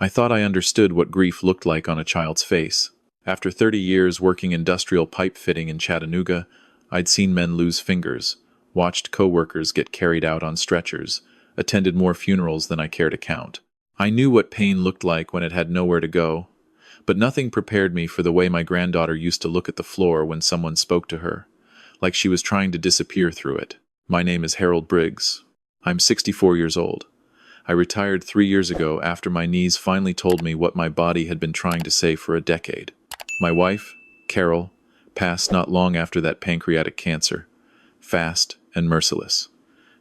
I thought I understood what grief looked like on a child's face. After 30 years working industrial pipe fitting in Chattanooga, I'd seen men lose fingers, watched coworkers get carried out on stretchers, attended more funerals than I care to count. I knew what pain looked like when it had nowhere to go, but nothing prepared me for the way my granddaughter used to look at the floor when someone spoke to her, like she was trying to disappear through it. My name is Harold Briggs. I'm 64 years old. I retired 3 years ago after my knees finally told me what my body had been trying to say for a decade. My wife, Carol, passed not long after that pancreatic cancer, fast and merciless.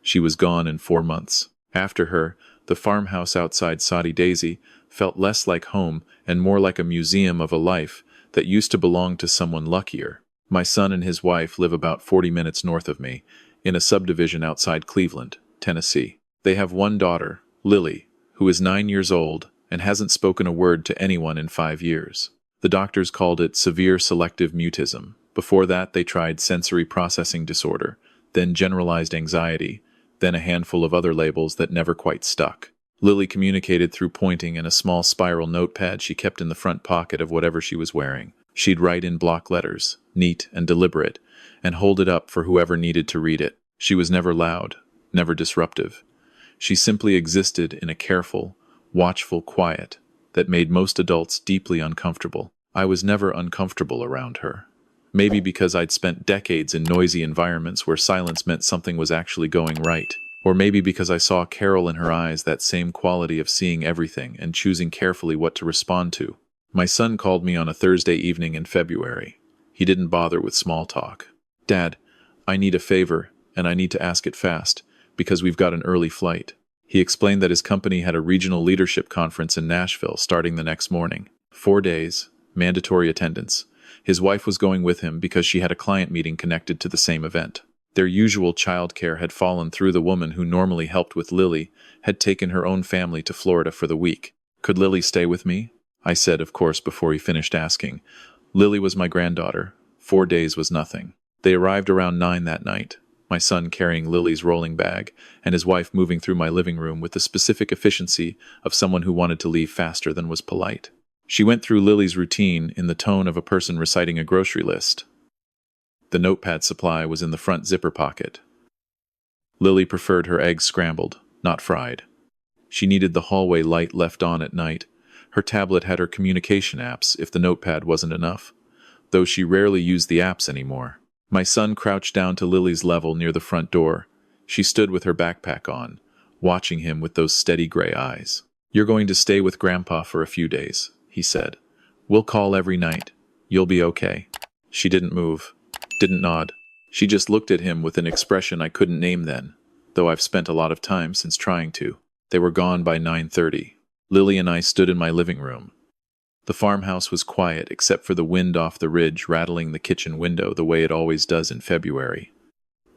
She was gone in 4 months. After her, the farmhouse outside Soddy Daisy felt less like home and more like a museum of a life that used to belong to someone luckier. My son and his wife live about 40 minutes north of me, in a subdivision outside Cleveland, Tennessee. They have one daughter, Lily, who is 9 years old and hasn't spoken a word to anyone in 5 years. The doctors called it severe selective mutism. Before that, they tried sensory processing disorder, then generalized anxiety, then a handful of other labels that never quite stuck. Lily communicated through pointing and a small spiral notepad she kept in the front pocket of whatever she was wearing. She'd write in block letters, neat and deliberate, and hold it up for whoever needed to read it. She was never loud, never disruptive. She simply existed in a careful, watchful quiet that made most adults deeply uncomfortable. I was never uncomfortable around her. Maybe because I'd spent decades in noisy environments where silence meant something was actually going right. Or maybe because I saw Carol in her eyes that same quality of seeing everything and choosing carefully what to respond to. My son called me on a Thursday evening in February. He didn't bother with small talk. "Dad, I need a favor, and I need to ask it fast, because we've got an early flight." He explained that his company had a regional leadership conference in Nashville starting the next morning. 4 days, mandatory attendance. His wife was going with him because she had a client meeting connected to the same event. Their usual childcare had fallen through. The woman who normally helped with Lily had taken her own family to Florida for the week. Could Lily stay with me? I said, of course, before he finished asking. Lily was my granddaughter. 4 days was nothing. They arrived around 9 that night, my son carrying Lily's rolling bag, and his wife moving through my living room with the specific efficiency of someone who wanted to leave faster than was polite. She went through Lily's routine in the tone of a person reciting a grocery list. The notepad supply was in the front zipper pocket. Lily preferred her eggs scrambled, not fried. She needed the hallway light left on at night. Her tablet had her communication apps if the notepad wasn't enough, though she rarely used the apps anymore. My son crouched down to Lily's level near the front door. She stood with her backpack on, watching him with those steady gray eyes. "You're going to stay with Grandpa for a few days," he said. "We'll call every night. You'll be okay." She didn't move, didn't nod. She just looked at him with an expression I couldn't name then, though I've spent a lot of time since trying to. They were gone by 9:30. Lily and I stood in my living room. The farmhouse was quiet except for the wind off the ridge rattling the kitchen window the way it always does in February.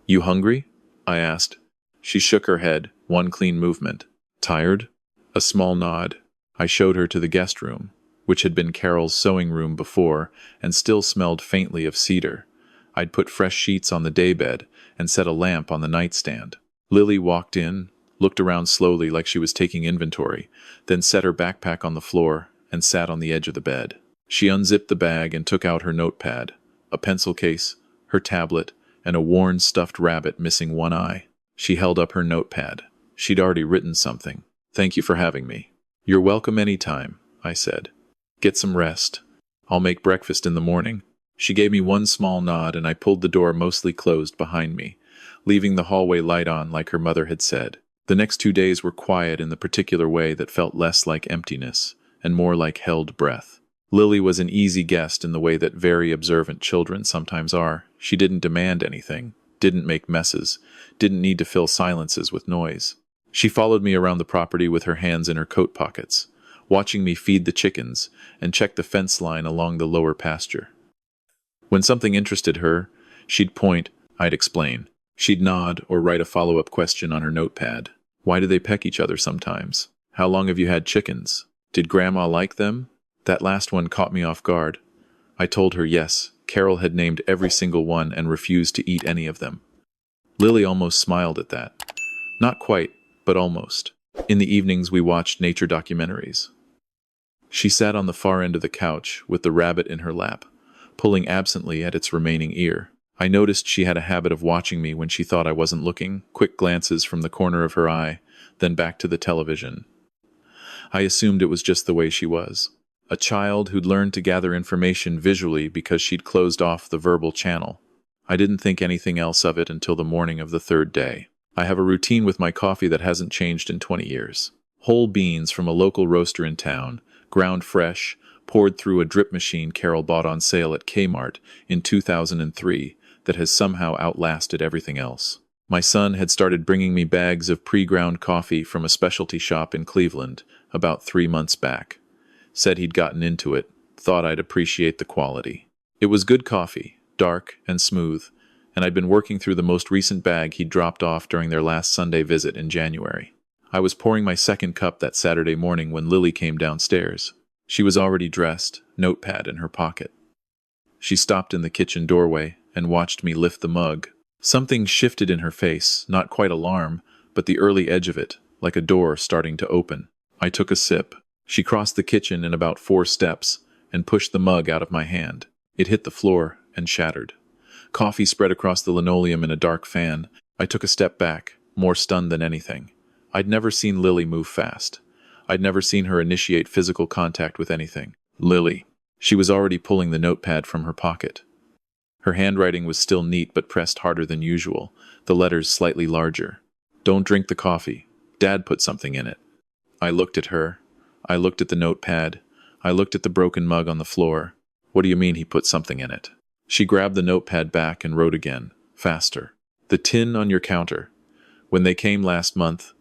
"You hungry?" I asked. She shook her head, one clean movement. "Tired?" A small nod. I showed her to the guest room, which had been Carol's sewing room before and still smelled faintly of cedar. I'd put fresh sheets on the daybed and set a lamp on the nightstand. Lily walked in, looked around slowly like she was taking inventory, then set her backpack on the floor and sat on the edge of the bed. She unzipped the bag and took out her notepad, a pencil case, her tablet, and a worn stuffed rabbit missing one eye. She held up her notepad. She'd already written something. "Thank you for having me." "You're welcome any time," I said. "Get some rest. I'll make breakfast in the morning." She gave me one small nod and I pulled the door mostly closed behind me, leaving the hallway light on like her mother had said. The next 2 days were quiet in the particular way that felt less like emptiness and more like held breath. Lily was an easy guest in the way that very observant children sometimes are. She didn't demand anything, didn't make messes, didn't need to fill silences with noise. She followed me around the property with her hands in her coat pockets, watching me feed the chickens and check the fence line along the lower pasture. When something interested her, she'd point, I'd explain. She'd nod or write a follow-up question on her notepad. "Why do they peck each other sometimes? How long have you had chickens? Did Grandma like them?" That last one caught me off guard. I told her yes, Carol had named every single one and refused to eat any of them. Lily almost smiled at that. Not quite, but almost. In the evenings we watched nature documentaries. She sat on the far end of the couch with the rabbit in her lap, pulling absently at its remaining ear. I noticed she had a habit of watching me when she thought I wasn't looking, quick glances from the corner of her eye, then back to the television. I assumed it was just the way she was. A child who'd learned to gather information visually because she'd closed off the verbal channel. I didn't think anything else of it until the morning of the third day. I have a routine with my coffee that hasn't changed in 20 years. Whole beans from a local roaster in town, ground fresh, poured through a drip machine Carol bought on sale at Kmart in 2003 that has somehow outlasted everything else. My son had started bringing me bags of pre-ground coffee from a specialty shop in Cleveland about 3 months back. Said he'd gotten into it, thought I'd appreciate the quality. It was good coffee, dark and smooth, and I'd been working through the most recent bag he'd dropped off during their last Sunday visit in January. I was pouring my second cup that Saturday morning when Lily came downstairs. She was already dressed, notepad in her pocket. She stopped in the kitchen doorway and watched me lift the mug. Something shifted in her face, not quite alarm, but the early edge of it, like a door starting to open. I took a sip. She crossed the kitchen in about 4 steps and pushed the mug out of my hand. It hit the floor and shattered. Coffee spread across the linoleum in a dark fan. I took a step back, more stunned than anything. I'd never seen Lily move fast. I'd never seen her initiate physical contact with anything. Lily. She was already pulling the notepad from her pocket. Her handwriting was still neat but pressed harder than usual, the letters slightly larger. Don't drink the coffee. Dad put something in it. I looked at her. I looked at the notepad. I looked at the broken mug on the floor. What do you mean he put something in it? She grabbed the notepad back and wrote again, faster. The tin on your counter. When they came last month,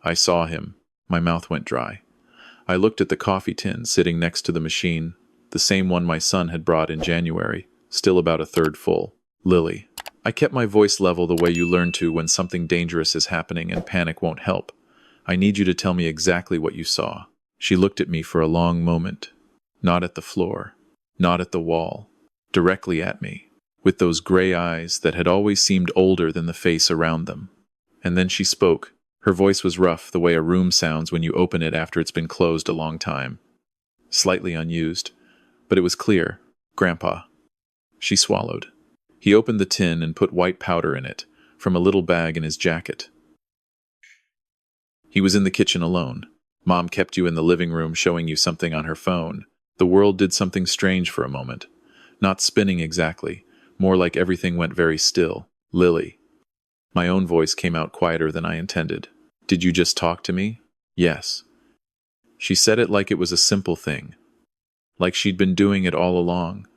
I saw him. My mouth went dry. I looked at the coffee tin sitting next to the machine, the same one my son had brought in January, still about a third full. Lily. I kept my voice level the way you learn to when something dangerous is happening and panic won't help. I need you to tell me exactly what you saw. She looked at me for a long moment. Not at the floor. Not at the wall. Directly at me, with those gray eyes that had always seemed older than the face around them. And then she spoke. Her voice was rough, the way a room sounds when you open it after it's been closed a long time. Slightly unused, but it was clear. Grandpa. She swallowed. He opened the tin and put white powder in it, from a little bag in his jacket. He was in the kitchen alone. Mom kept you in the living room showing you something on her phone. The world did something strange for a moment. Not spinning exactly, more like everything went very still. Lily. My own voice came out quieter than I intended. Did you just talk to me? Yes. She said it like it was a simple thing. Like she'd been doing it all along.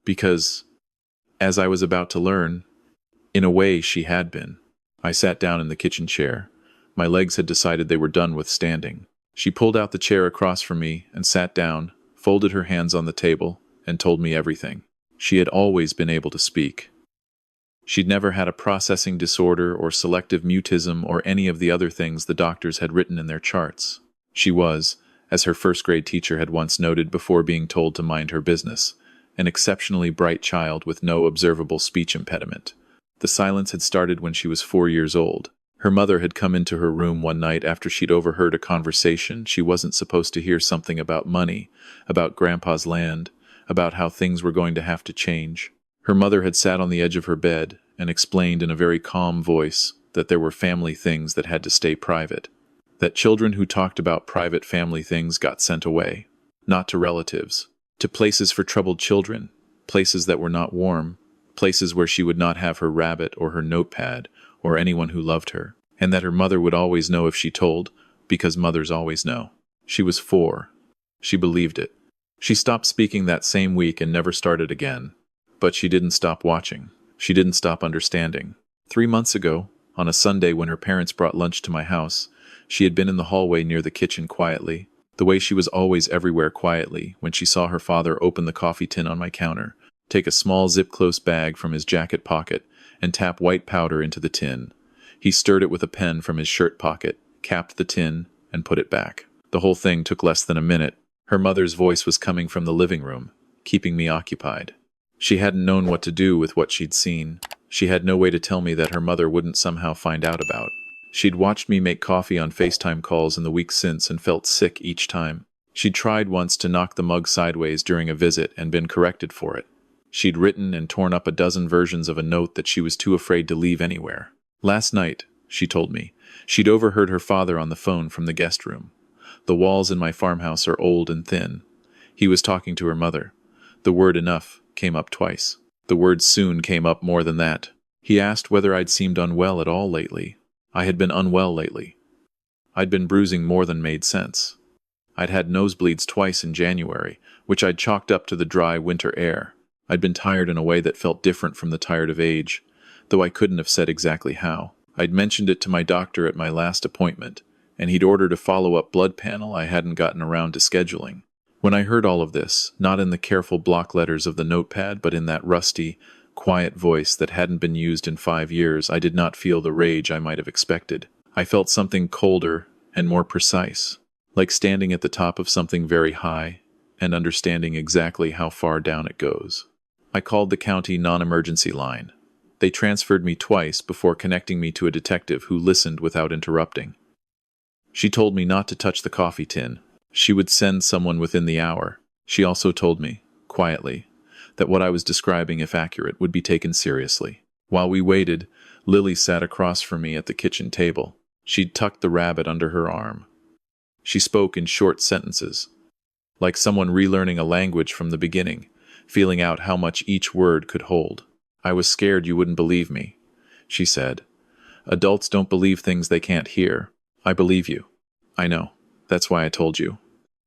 Because, as I was about to learn, in a way she had been. I sat down in the kitchen chair. My legs had decided they were done with standing. She pulled out the chair across from me and sat down, folded her hands on the table, and told me everything. She had always been able to speak. She'd never had a processing disorder or selective mutism or any of the other things the doctors had written in their charts. She was, as her first-grade teacher had once noted before being told to mind her business, an exceptionally bright child with no observable speech impediment. The silence had started when she was 4 years old. Her mother had come into her room one night after she'd overheard a conversation she wasn't supposed to hear, something about money, about Grandpa's land, about how things were going to have to change. Her mother had sat on the edge of her bed and explained in a very calm voice that there were family things that had to stay private, that children who talked about private family things got sent away, not to relatives, to places for troubled children, places that were not warm, places where she would not have her rabbit or her notepad or anyone who loved her, and that her mother would always know if she told, because mothers always know. She was 4. She believed it. She stopped speaking that same week and never started again. But she didn't stop watching. She didn't stop understanding. 3 months ago, on a Sunday when her parents brought lunch to my house, she had been in the hallway near the kitchen quietly, the way she was always everywhere quietly, when she saw her father open the coffee tin on my counter, take a small zip-close bag from his jacket pocket, and tap white powder into the tin. He stirred it with a pen from his shirt pocket, capped the tin, and put it back. The whole thing took less than a minute. Her mother's voice was coming from the living room, keeping me occupied. She hadn't known what to do with what she'd seen. She had no way to tell me that her mother wouldn't somehow find out about. She'd watched me make coffee on FaceTime calls in the weeks since and felt sick each time. She'd tried once to knock the mug sideways during a visit and been corrected for it. She'd written and torn up a dozen versions of a note that she was too afraid to leave anywhere. Last night, she told me, she'd overheard her father on the phone from the guest room. The walls in my farmhouse are old and thin. He was talking to her mother. The word enough came up twice. The word soon came up more than that. He asked whether I'd seemed unwell at all lately. I had been unwell lately. I'd been bruising more than made sense. I'd had nosebleeds twice in January, which I'd chalked up to the dry winter air. I'd been tired in a way that felt different from the tired of age, though I couldn't have said exactly how. I'd mentioned it to my doctor at my last appointment, and he'd ordered a follow-up blood panel I hadn't gotten around to scheduling. When I heard all of this, not in the careful block letters of the notepad, but in that rusty, quiet voice that hadn't been used in 5 years, I did not feel the rage I might have expected. I felt something colder and more precise, like standing at the top of something very high and understanding exactly how far down it goes. I called the county non-emergency line. They transferred me twice before connecting me to a detective who listened without interrupting. She told me not to touch the coffee tin. She would send someone within the hour. She also told me, quietly, that what I was describing, if accurate, would be taken seriously. While we waited, Lily sat across from me at the kitchen table. She'd tucked the rabbit under her arm. She spoke in short sentences, like someone relearning a language from the beginning, feeling out how much each word could hold. "I was scared you wouldn't believe me," she said. "Adults don't believe things they can't hear. I believe you. I know. That's why I told you."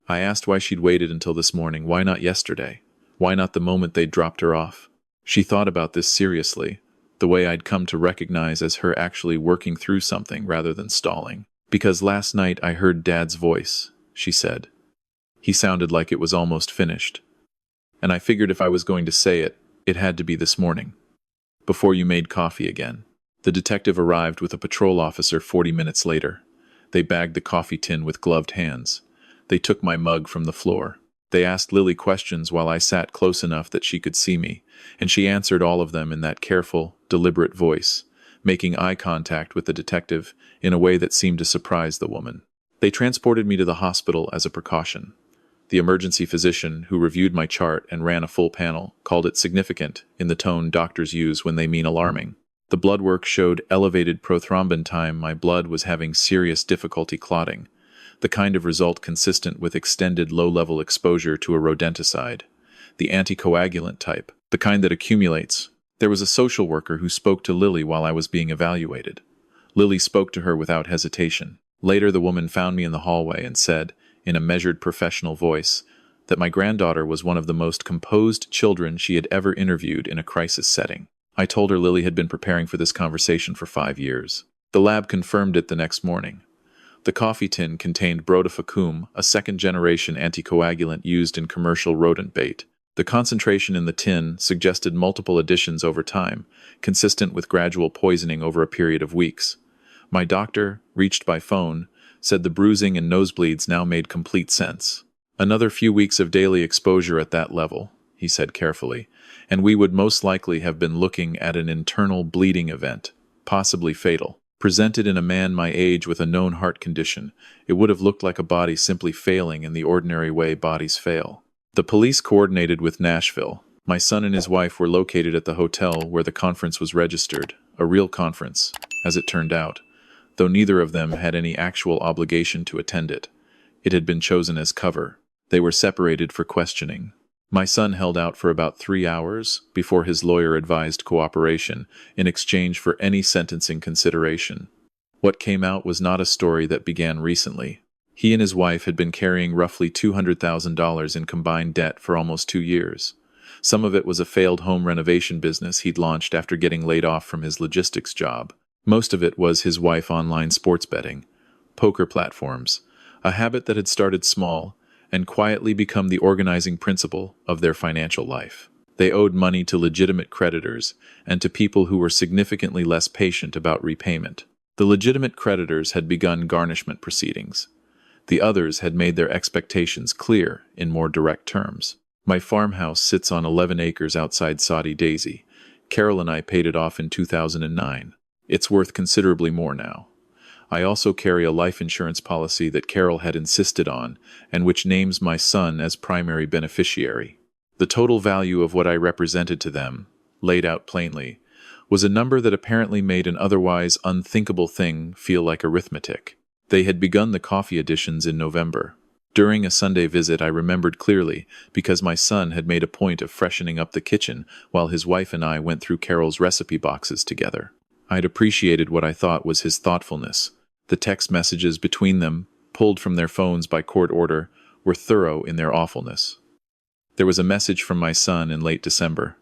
I asked why she'd waited until this morning. Why not yesterday? Why not the moment they'd dropped her off? She thought about this seriously, the way I'd come to recognize as her actually working through something rather than stalling. "Because last night I heard Dad's voice," she said. "He sounded like it was almost finished. And I figured if I was going to say it, it had to be this morning, before you made coffee again." The detective arrived with a patrol officer 40 minutes later. They bagged the coffee tin with gloved hands. They took my mug from the floor. They asked Lily questions while I sat close enough that she could see me, and she answered all of them in that careful, deliberate voice, making eye contact with the detective in a way that seemed to surprise the woman. They transported me to the hospital as a precaution. The emergency physician, who reviewed my chart and ran a full panel, called it significant in the tone doctors use when they mean alarming. The blood work showed elevated prothrombin time. My blood was having serious difficulty clotting, the kind of result consistent with extended low-level exposure to a rodenticide, the anticoagulant type, the kind that accumulates. There was a social worker who spoke to Lily while I was being evaluated. Lily spoke to her without hesitation. Later, the woman found me in the hallway and said, in a measured professional voice, that my granddaughter was one of the most composed children she had ever interviewed in a crisis setting. I told her Lily had been preparing for this conversation for 5 years. The lab confirmed it the next morning. The coffee tin contained brodifacoum, a second-generation anticoagulant used in commercial rodent bait. The concentration in the tin suggested multiple additions over time, consistent with gradual poisoning over a period of weeks. My doctor, reached by phone, said the bruising and nosebleeds now made complete sense. "Another few weeks of daily exposure at that level," he said carefully, "and we would most likely have been looking at an internal bleeding event, possibly fatal. Presented in a man my age with a known heart condition, it would have looked like a body simply failing in the ordinary way bodies fail." The police coordinated with Nashville. My son and his wife were located at the hotel where the conference was registered, a real conference, as it turned out, though neither of them had any actual obligation to attend it. It had been chosen as cover. They were separated for questioning. My son held out for about 3 hours before his lawyer advised cooperation in exchange for any sentencing consideration. What came out was not a story that began recently. He and his wife had been carrying roughly $200,000 in combined debt for almost 2 years. Some of it was a failed home renovation business he'd launched after getting laid off from his logistics job. Most of it was his wife online sports betting, poker platforms, a habit that had started small and quietly become the organizing principle of their financial life. They owed money to legitimate creditors and to people who were significantly less patient about repayment. The legitimate creditors had begun garnishment proceedings. The others had made their expectations clear in more direct terms. My farmhouse sits on 11 acres outside Saudi Daisy. Carol and I paid it off in 2009. It's worth considerably more now. I also carry a life insurance policy that Carol had insisted on, and which names my son as primary beneficiary. The total value of what I represented to them, laid out plainly, was a number that apparently made an otherwise unthinkable thing feel like arithmetic. They had begun the coffee editions in November. During a Sunday visit, I remembered clearly because my son had made a point of freshening up the kitchen while his wife and I went through Carol's recipe boxes together. I'd appreciated what I thought was his thoughtfulness. The text messages between them, pulled from their phones by court order, were thorough in their awfulness. There was a message from my son in late December.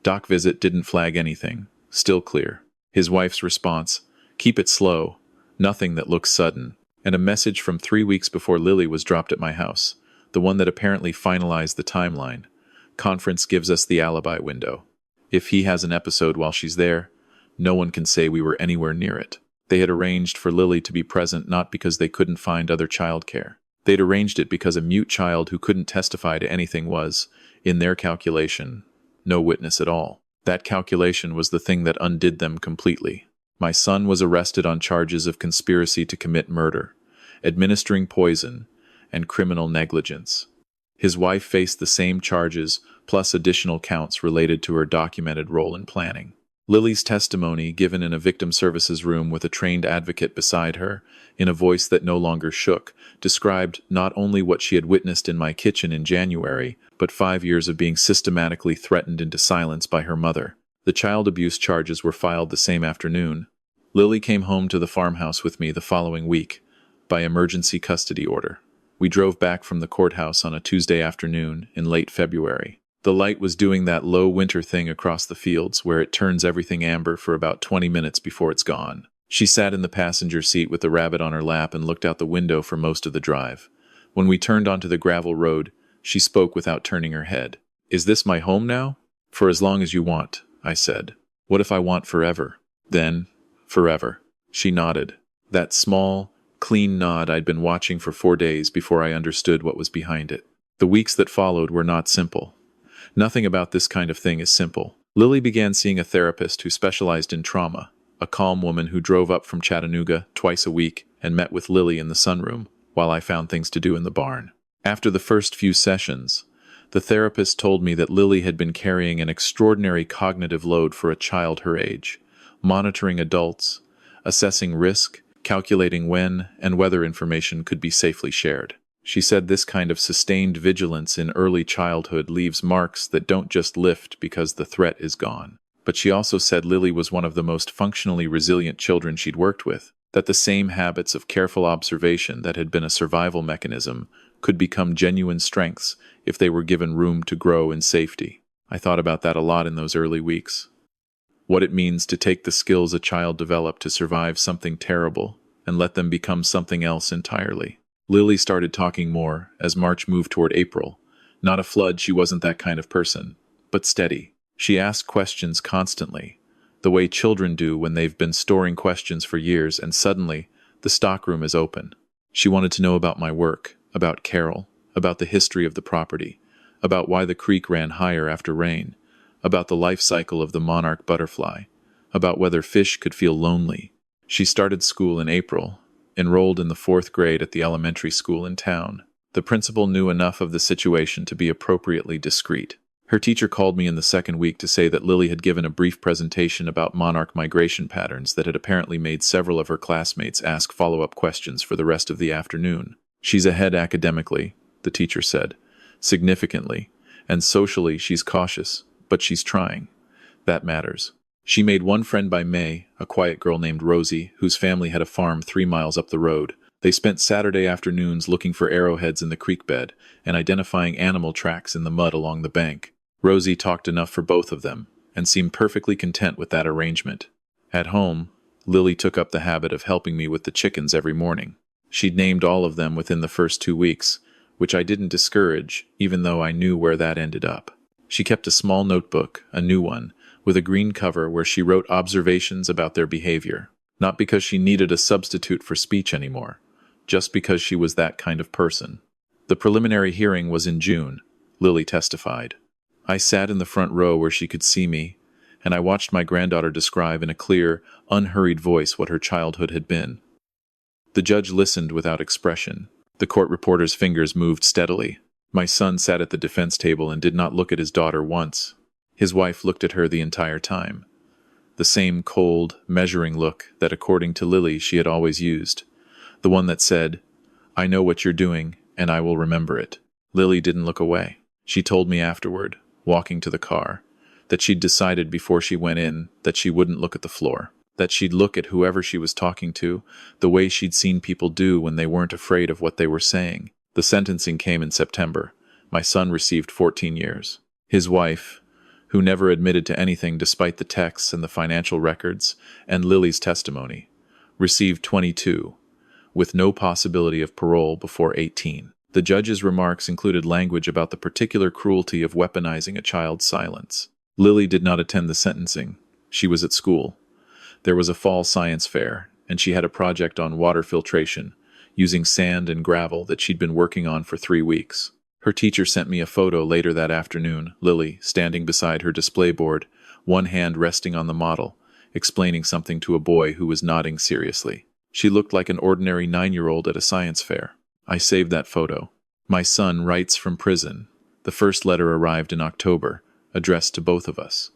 Doc visit didn't flag anything. Still clear. His wife's response, "Keep it slow. Nothing that looks sudden." And a message from 3 weeks before Lily was dropped at my house, the one that apparently finalized the timeline. Conference gives us the alibi window. If he has an episode while she's there, no one can say we were anywhere near it. They had arranged for Lily to be present not because they couldn't find other childcare. They'd arranged it because a mute child who couldn't testify to anything was, in their calculation, no witness at all. That calculation was the thing that undid them completely. My son was arrested on charges of conspiracy to commit murder, administering poison, and criminal negligence. His wife faced the same charges, plus additional counts related to her documented role in planning. Lily's testimony, given in a victim services room with a trained advocate beside her, in a voice that no longer shook, described not only what she had witnessed in my kitchen in January, but 5 years of being systematically threatened into silence by her mother. The child abuse charges were filed the same afternoon. Lily came home to the farmhouse with me the following week, by emergency custody order. We drove back from the courthouse on a Tuesday afternoon in late February. The light was doing that low winter thing across the fields where it turns everything amber for about 20 minutes before it's gone. She sat in the passenger seat with the rabbit on her lap and looked out the window for most of the drive. When we turned onto the gravel road, she spoke without turning her head. "Is this my home now?" "For as long as you want," I said. "What if I want forever?" "Then, forever." She nodded. That small, clean nod I'd been watching for 4 days before I understood what was behind it. The weeks that followed were not simple. Nothing about this kind of thing is simple. Lily began seeing a therapist who specialized in trauma, a calm woman who drove up from Chattanooga twice a week and met with Lily in the sunroom, while I found things to do in the barn. After the first few sessions, the therapist told me that Lily had been carrying an extraordinary cognitive load for a child her age, monitoring adults, assessing risk, calculating when and whether information could be safely shared. She said this kind of sustained vigilance in early childhood leaves marks that don't just lift because the threat is gone. But she also said Lily was one of the most functionally resilient children she'd worked with, that the same habits of careful observation that had been a survival mechanism could become genuine strengths if they were given room to grow in safety. I thought about that a lot in those early weeks. What it means to take the skills a child developed to survive something terrible and let them become something else entirely. Lily started talking more as March moved toward April. Not a flood, she wasn't that kind of person, but steady. She asked questions constantly, the way children do when they've been storing questions for years and suddenly the stockroom is open. She wanted to know about my work, about Carol, about the history of the property, about why the creek ran higher after rain, about the life cycle of the monarch butterfly, about whether fish could feel lonely. She started school in April, enrolled in the 4th grade at the elementary school in town. The principal knew enough of the situation to be appropriately discreet. Her teacher called me in the second week to say that Lily had given a brief presentation about monarch migration patterns that had apparently made several of her classmates ask follow-up questions for the rest of the afternoon. "She's ahead academically," the teacher said, "significantly, and socially she's cautious, but she's trying. That matters." She made one friend by May, a quiet girl named Rosie, whose family had a farm 3 miles up the road. They spent Saturday afternoons looking for arrowheads in the creek bed and identifying animal tracks in the mud along the bank. Rosie talked enough for both of them and seemed perfectly content with that arrangement. At home, Lily took up the habit of helping me with the chickens every morning. She'd named all of them within the first 2 weeks, which I didn't discourage, even though I knew where that ended up. She kept a small notebook, a new one, with a green cover where she wrote observations about their behavior, not because she needed a substitute for speech anymore, just because she was that kind of person. The preliminary hearing was in June, Lily testified. I sat in the front row where she could see me, and I watched my granddaughter describe in a clear, unhurried voice what her childhood had been. The judge listened without expression. The court reporter's fingers moved steadily. My son sat at the defense table and did not look at his daughter once. His wife looked at her the entire time. The same cold, measuring look that, according to Lily, she had always used. The one that said, "I know what you're doing, and I will remember it." Lily didn't look away. She told me afterward, walking to the car, that she'd decided before she went in that she wouldn't look at the floor, that she'd look at whoever she was talking to, the way she'd seen people do when they weren't afraid of what they were saying. The sentencing came in September. My son received 14 years. His wife, who never admitted to anything despite the texts and the financial records and Lily's testimony, received 22, with no possibility of parole before 18. The judge's remarks included language about the particular cruelty of weaponizing a child's silence. Lily did not attend the sentencing. She was at school. There was a fall science fair, and she had a project on water filtration, using sand and gravel that she'd been working on for 3 weeks. Her teacher sent me a photo later that afternoon, Lily standing beside her display board, one hand resting on the model, explaining something to a boy who was nodding seriously. She looked like an ordinary 9-year-old at a science fair. I saved that photo. My son writes from prison. The first letter arrived in October, addressed to both of us.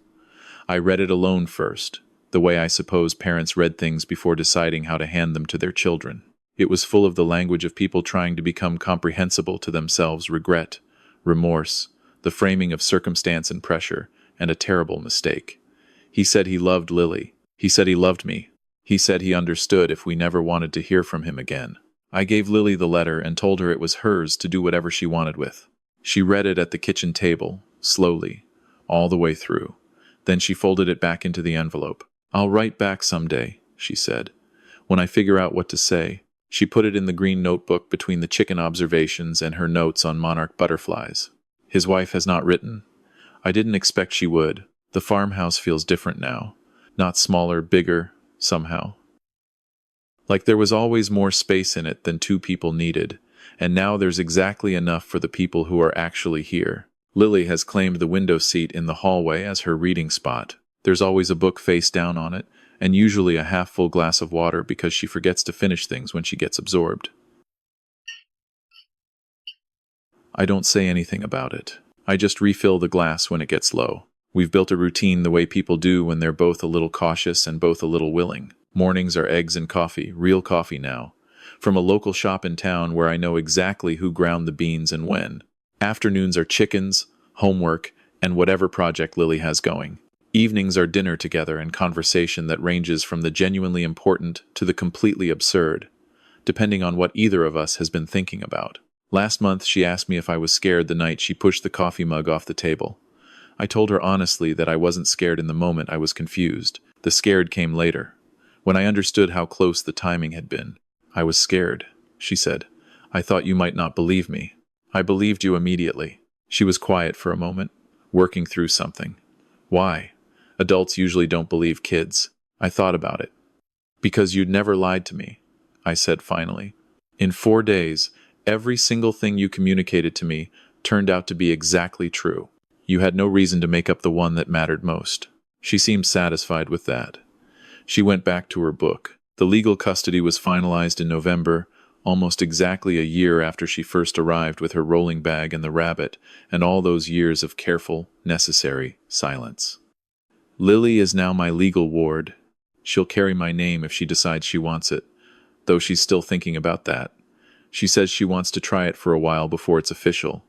I read it alone first, the way I suppose parents read things before deciding how to hand them to their children. It was full of the language of people trying to become comprehensible to themselves: regret, remorse, the framing of circumstance and pressure, and a terrible mistake. He said he loved Lily. He said he loved me. He said he understood if we never wanted to hear from him again. I gave Lily the letter and told her it was hers to do whatever she wanted with. She read it at the kitchen table, slowly, all the way through. Then she folded it back into the envelope. "I'll write back someday," she said, "when I figure out what to say." She put it in the green notebook between the chicken observations and her notes on monarch butterflies. His wife has not written. I didn't expect she would. The farmhouse feels different now. Not smaller, bigger, somehow. Like there was always more space in it than 2 people needed, and now there's exactly enough for the people who are actually here. Lily has claimed the window seat in the hallway as her reading spot. There's always a book face down on it, and usually a half-full glass of water because she forgets to finish things when she gets absorbed. I don't say anything about it. I just refill the glass when it gets low. We've built a routine the way people do when they're both a little cautious and both a little willing. Mornings are eggs and coffee, real coffee now, from a local shop in town where I know exactly who ground the beans and when. Afternoons are chickens, homework, and whatever project Lily has going. Evenings are dinner together and conversation that ranges from the genuinely important to the completely absurd, depending on what either of us has been thinking about. Last month, she asked me if I was scared the night she pushed the coffee mug off the table. I told her honestly that I wasn't scared in the moment. I was confused. The scared came later, when I understood how close the timing had been. "I was scared," she said. "I thought you might not believe me." "I believed you immediately." She was quiet for a moment, working through something. "Why? Adults usually don't believe kids." I thought about it. "Because you'd never lied to me," I said finally. "In 4 days, every single thing you communicated to me turned out to be exactly true. You had no reason to make up the one that mattered most." She seemed satisfied with that. She went back to her book. The legal custody was finalized in November, almost exactly a year after she first arrived with her rolling bag and the rabbit, and all those years of careful, necessary silence. Lily is now my legal ward. She'll carry my name if she decides she wants it, though she's still thinking about that. She says she wants to try it for a while before it's official,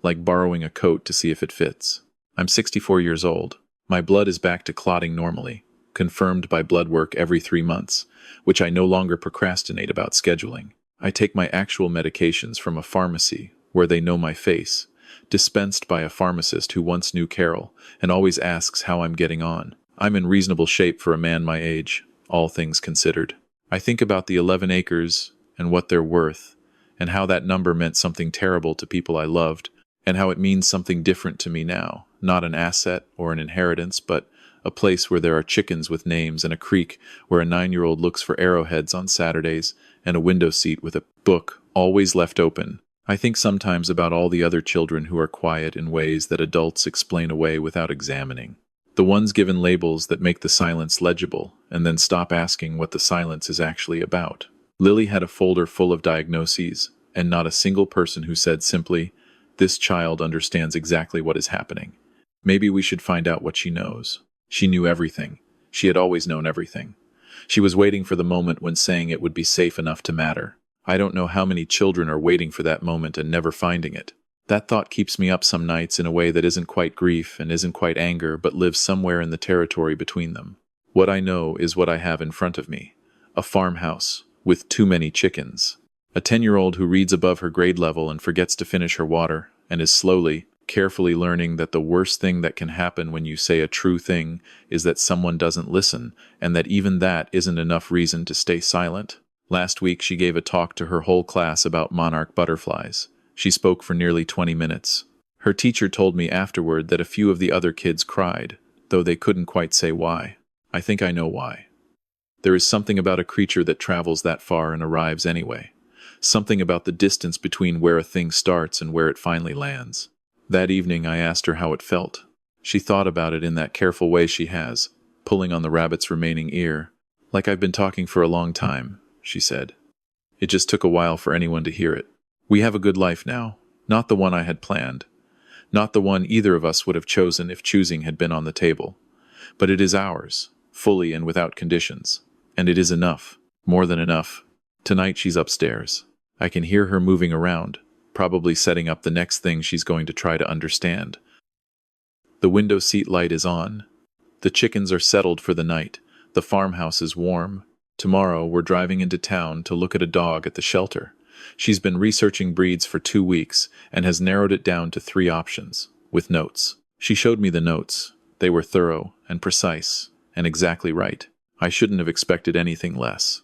like borrowing a coat to see if it fits. I'm 64 years old. My blood is back to clotting normally, confirmed by blood work every 3 months, which I no longer procrastinate about scheduling. I take my actual medications from a pharmacy where they know my face, dispensed by a pharmacist who once knew Carol and always asks how I'm getting on. I'm in reasonable shape for a man my age, all things considered. I think about the 11 acres and what they're worth, and how that number meant something terrible to people I loved, and how it means something different to me now, not an asset or an inheritance, but a place where there are chickens with names and a creek where a 9-year-old looks for arrowheads on Saturdays and a window seat with a book always left open. I think sometimes about all the other children who are quiet in ways that adults explain away without examining. The ones given labels that make the silence legible and then stop asking what the silence is actually about. Lily had a folder full of diagnoses, and not a single person who said simply, "This child understands exactly what is happening. Maybe we should find out what she knows." She knew everything. She had always known everything. She was waiting for the moment when saying it would be safe enough to matter. I don't know how many children are waiting for that moment and never finding it. That thought keeps me up some nights in a way that isn't quite grief and isn't quite anger, but lives somewhere in the territory between them. What I know is what I have in front of me. A farmhouse with too many chickens. A 10-year-old who reads above her grade level and forgets to finish her water, and is slowly, carefully learning that the worst thing that can happen when you say a true thing is that someone doesn't listen, and that even that isn't enough reason to stay silent. Last week she gave a talk to her whole class about monarch butterflies. She spoke for nearly 20 minutes. Her teacher told me afterward that a few of the other kids cried, though they couldn't quite say why. I think I know why. There is something about a creature that travels that far and arrives anyway. Something about the distance between where a thing starts and where it finally lands. That evening I asked her how it felt. She thought about it in that careful way she has, pulling on the rabbit's remaining ear. "Like I've been talking for a long time," she said. "It just took a while for anyone to hear it. We have a good life now, not the one I had planned, not the one either of us would have chosen if choosing had been on the table. But it is ours, fully and without conditions. And it is enough, more than enough." Tonight she's upstairs. I can hear her moving around, probably setting up the next thing she's going to try to understand. The window seat light is on. The chickens are settled for the night. The farmhouse is warm. Tomorrow we're driving into town to look at a dog at the shelter. She's been researching breeds for 2 weeks and has narrowed it down to 3 options, with notes. She showed me the notes. They were thorough and precise and exactly right. I shouldn't have expected anything less.